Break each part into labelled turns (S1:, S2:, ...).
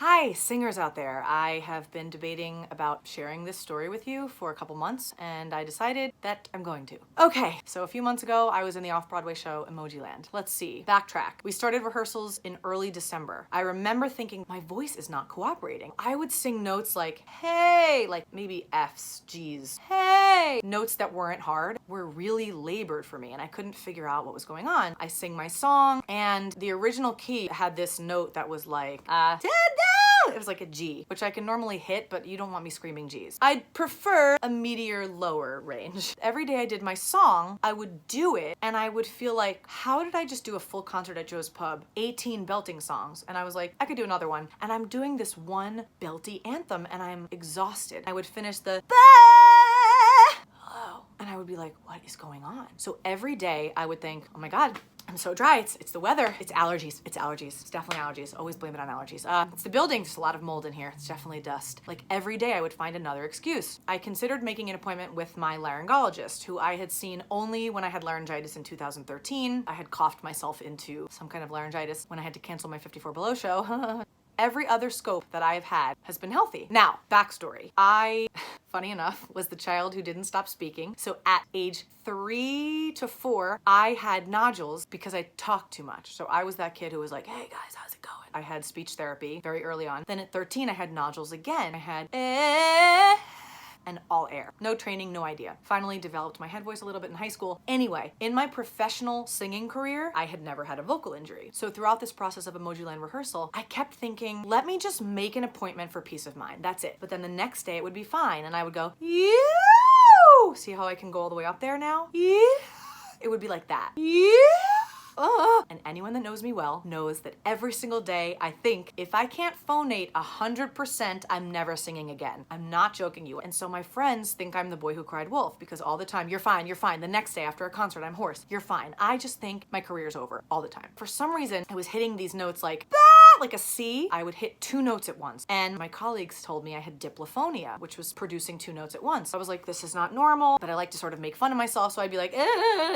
S1: Hi, singers out there. I have been debating about sharing this story with you for a couple months, and I decided that I'm going to. Okay, so a few months ago, I was in the off-Broadway show Emojiland. Let's see. Backtrack. We started rehearsals in early December. I remember thinking, my voice is not cooperating. I would sing notes like, hey, like maybe F's, G's, hey. Notes that weren't hard were really labored for me, and I couldn't figure out what was going on. I sing my song, and the original key had this note that was like, it was like a G, which I can normally hit, but you don't want me screaming G's. I'd prefer a meteor lower range. Every day I did my song, I would do it, and I would feel like, how did I just do a full concert at Joe's Pub? 18 belting songs. And I was like, I could do another one. And I'm doing this one belty anthem, and I'm exhausted. I would finish the and I would be like, what is going on? So every day I would think, oh my God, I'm so dry. It's the weather. It's allergies. It's allergies. It's definitely allergies. Always blame it on allergies. It's the building. There's a lot of mold in here. It's definitely dust. Like every day I would find another excuse. I considered making an appointment with my laryngologist, who I had seen only when I had laryngitis in 2013. I had coughed myself into some kind of laryngitis when I had to cancel my 54 Below show. Every other scope that I've had has been healthy. Now, backstory. I, funny enough, was the child who didn't stop speaking. So at age 3 to 4, I had nodules because I talked too much. So I was that kid who was like, hey guys, how's it going? I had speech therapy very early on. Then at 13, I had nodules again. I had and all air. No training, no idea. Finally developed my head voice a little bit in high school. Anyway, in my professional singing career, I had never had a vocal injury. So throughout this process of Emojiland rehearsal, I kept thinking, let me just make an appointment for peace of mind. That's it. But then the next day it would be fine. And I would go, you. See how I can go all the way up there now? Yeah. It would be like that. Yeah. And anyone that knows me well knows that every single day I think if I can't phonate 100%, I'm never singing again. I'm not joking you. And so my friends think I'm the boy who cried wolf because all the time, you're fine, you're fine. The next day after a concert, I'm hoarse, you're fine. I just think my career's over all the time. For some reason, I was hitting these notes like, like a C. I would hit 2 notes at once. And my colleagues told me I had diplophonia, which was producing 2 notes at once. I was like, this is not normal, but I like to sort of make fun of myself. So I'd be like,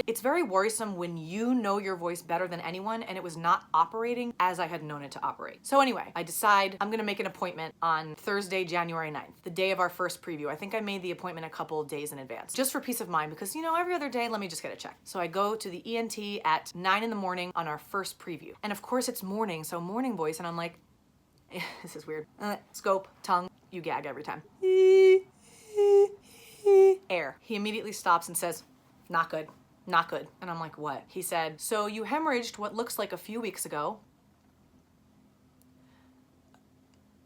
S1: It's very worrisome when you know your voice better than anyone and it was not operating as I had known it to operate. So anyway, I decide I'm gonna make an appointment on Thursday, January 9th, the day of our first preview. I think I made the appointment a couple of days in advance, just for peace of mind, because every other day, let me just get it checked. So I go to the ENT at 9 in the morning on our first preview. And of course it's morning, so morning voice, and I'm like, this is weird. Scope, tongue, you gag every time. Air. He immediately stops and says, not good. Not good. And I'm like, what? He said, so you hemorrhaged what looks like a few weeks ago.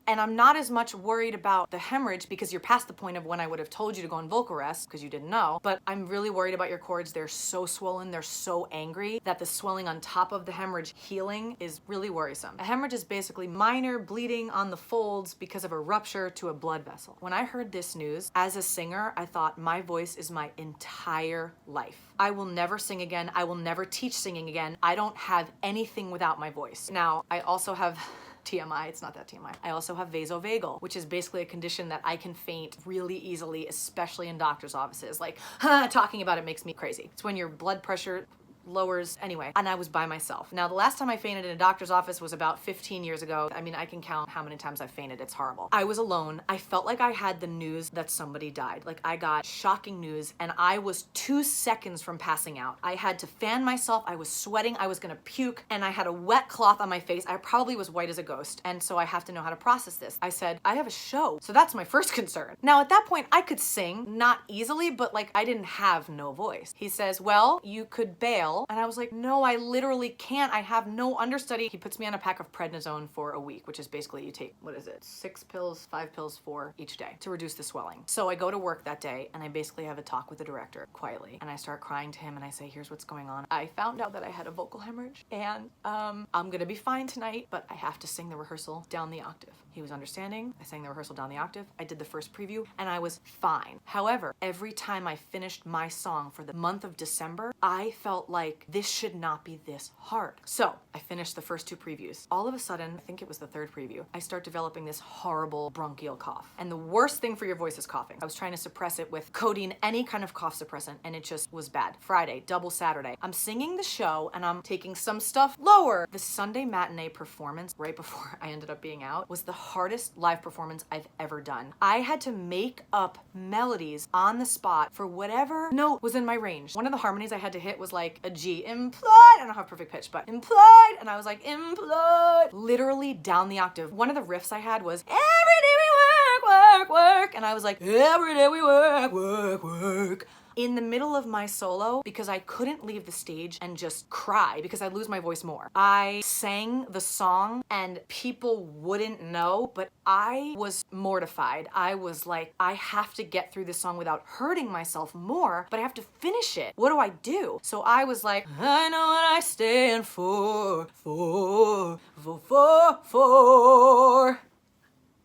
S1: And I'm not as much worried about the hemorrhage because you're past the point of when I would have told you to go on vocal rest because you didn't know. But I'm really worried about your cords. They're so swollen. They're so angry that the swelling on top of the hemorrhage healing is really worrisome. A hemorrhage is basically minor bleeding on the folds because of a rupture to a blood vessel. When I heard this news, as a singer, I thought my voice is my entire life. I will never sing again. I will never teach singing again. I don't have anything without my voice. Now, I also have TMI, it's not that TMI. I also have vasovagal, which is basically a condition that I can faint really easily, especially in doctor's offices. Like, talking about it makes me crazy. It's when your blood pressure lowers anyway, and I was by myself. Now, the last time I fainted in a doctor's office was about 15 years ago. I mean, I can count how many times I've fainted. It's horrible. I was alone. I felt like I had the news that somebody died. Like I got shocking news and I was 2 seconds from passing out. I had to fan myself. I was sweating. I was gonna puke and I had a wet cloth on my face. I probably was white as a ghost. And so I have to know how to process this. I said, I have a show. So that's my first concern. Now at that point I could sing, not easily, but like I didn't have no voice. He says, well, you could bail. And I was like, no, I literally can't. I have no understudy. He puts me on a pack of prednisone for a week, which is basically you take, 6 pills, 5 pills for each day to reduce the swelling. So I go to work that day and I basically have a talk with the director quietly. And I start crying to him and I say, here's what's going on. I found out that I had a vocal hemorrhage and I'm gonna be fine tonight, but I have to sing the rehearsal down the octave. He was understanding. I sang the rehearsal down the octave. I did the first preview and I was fine. However, every time I finished my song for the month of December, I felt like like, this should not be this hard. So I finished the first 2 previews. All of a sudden, I think it was the 3rd preview, I start developing this horrible bronchial cough. And the worst thing for your voice is coughing. I was trying to suppress it with codeine, any kind of cough suppressant, and it just was bad. Friday, double Saturday. I'm singing the show and I'm taking some stuff lower. The Sunday matinee performance, right before I ended up being out, was the hardest live performance I've ever done. I had to make up melodies on the spot for whatever note was in my range. One of the harmonies I had to hit was like a G, implied, I don't have perfect pitch, but implied, and I was like, implied, literally down the octave. One of the riffs I had was, every day we work, work, work, and I was like, every day we work, work, work. In the middle of my solo, because I couldn't leave the stage and just cry because I'd lose my voice more. I sang the song and people wouldn't know, but I was mortified. I was like, I have to get through this song without hurting myself more, but I have to finish it. What do I do? So I was like, I know what I stand for,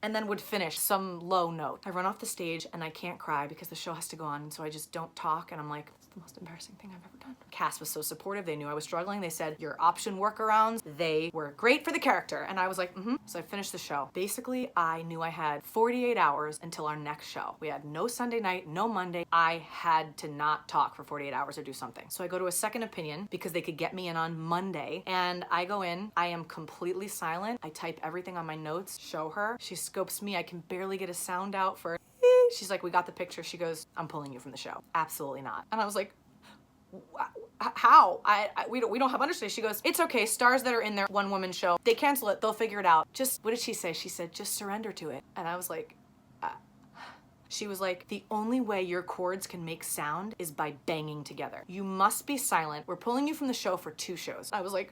S1: and then would finish some low note. I run off the stage and I can't cry because the show has to go on, and so I just don't talk, and I'm like, it's the most embarrassing thing I've ever done. Cast was so supportive. They knew I was struggling. They said, your option workarounds, they were great for the character. And I was like, So I finished the show. Basically, I knew I had 48 hours until our next show. We had no Sunday night, no Monday. I had to not talk for 48 hours or do something. So I go to a second opinion because they could get me in on Monday, and I go in, I am completely silent. I type everything on my notes, show her. She scopes me. I can barely get a sound out for She's like, we got the picture. She goes, I'm pulling you from the show. Absolutely not. And I was like, how? We don't have understudy. She goes, it's okay. Stars that are in their one-woman show, they cancel it. They'll figure it out. Just, what did she say? She said, just surrender to it. And I was like, she was like, the only way your chords can make sound is by banging together. You must be silent. We're pulling you from the show for 2 shows. I was like,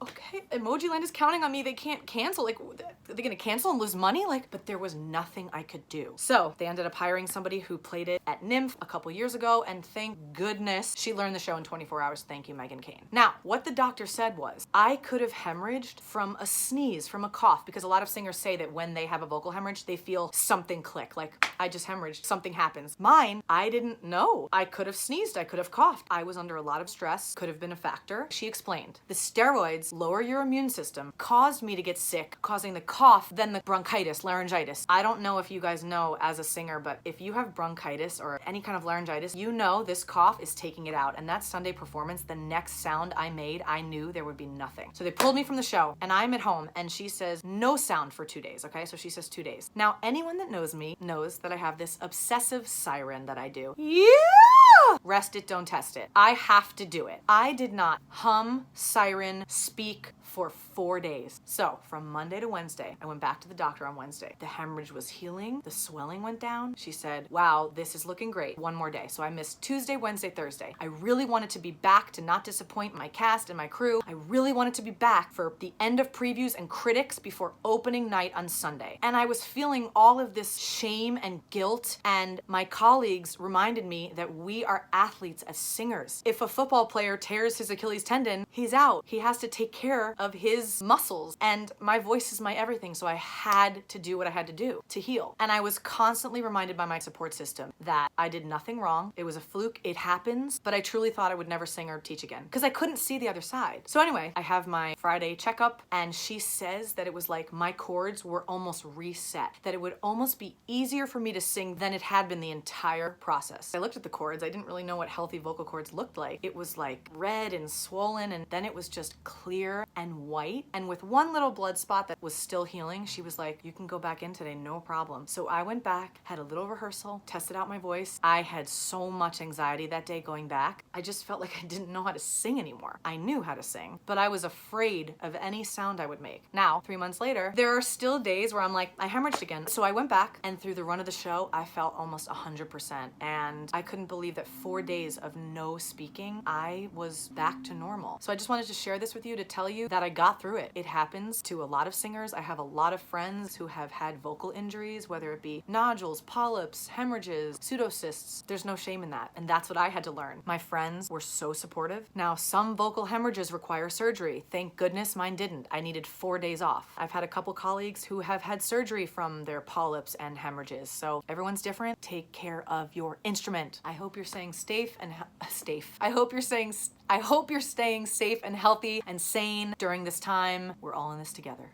S1: okay, Emoji Land is counting on me. They can't cancel. Like, are they gonna cancel and lose money? Like, but there was nothing I could do. So they ended up hiring somebody who played it at NYMF a couple years ago, and thank goodness she learned the show in 24 hours. Thank you, Meghan Kane. Now, what the doctor said was, I could have hemorrhaged from a sneeze, from a cough, because a lot of singers say that when they have a vocal hemorrhage, they feel something click, like, I just hemorrhaged, something happens. Mine, I didn't know. I could have sneezed, I could have coughed. I was under a lot of stress, could have been a factor. She explained, the steroids lower your immune system, caused me to get sick, causing the cough, then the bronchitis, laryngitis. I don't know if you guys know as a singer, but if you have bronchitis or any kind of laryngitis, you know this cough is taking it out. And that Sunday performance, the next sound I made, I knew there would be nothing. So they pulled me from the show, and I'm at home, and she says, no sound for 2 days, okay? So she says 2 days. Now, anyone that knows me knows that I have this obsessive siren that I do. Yeah! Rest it, don't test it. I have to do it. I did not hum, siren, speak for 4 days. So from Monday to Wednesday, I went back to the doctor on Wednesday. The hemorrhage was healing. The swelling went down. She said, wow, this is looking great. 1 more day. So I missed Tuesday, Wednesday, Thursday. I really wanted to be back to not disappoint my cast and my crew. I really wanted to be back for the end of previews and critics before opening night on Sunday. And I was feeling all of this shame and guilt, and my colleagues reminded me that we are athletes as singers. If a football player tears his Achilles tendon, he's out. He has to take care of his muscles, and my voice is my everything, so I had to do what I had to do to heal. And I was constantly reminded by my support system that I did nothing wrong. It was a fluke. It happens, but I truly thought I would never sing or teach again because I couldn't see the other side. So anyway, I have my Friday checkup, and she says that it was like my chords were almost reset, that it would almost be easier for me to sing than it had been the entire process. I looked at the chords. I didn't really know what healthy vocal cords looked like. It was like red and swollen, and then it was just clear and white, and with one little blood spot that was still healing. She was like, you can go back in today, no problem. So I went back, had a little rehearsal, tested out my voice. I had so much anxiety that day going back. I just felt like I didn't know how to sing anymore. I knew how to sing, but I was afraid of any sound I would make. Now, 3 months later, there are still days where I'm like, I hemorrhaged again. So I went back, and through the run of the show, I felt almost 100%. And I couldn't believe that 4 days of no speaking, I was back to normal. So I just wanted to share this with you to tell you that that I got through it. It happens to a lot of singers. I have a lot of friends who have had vocal injuries, whether it be nodules, polyps, hemorrhages, pseudocysts. There's no shame in that. And that's what I had to learn. My friends were so supportive. Now, some vocal hemorrhages require surgery. Thank goodness mine didn't. I needed 4 days off. I've had a couple colleagues who have had surgery from their polyps and hemorrhages. So everyone's different. Take care of your instrument. I hope you're staying safe and safe. I hope you're staying safe and healthy and sane during this time. We're all in this together.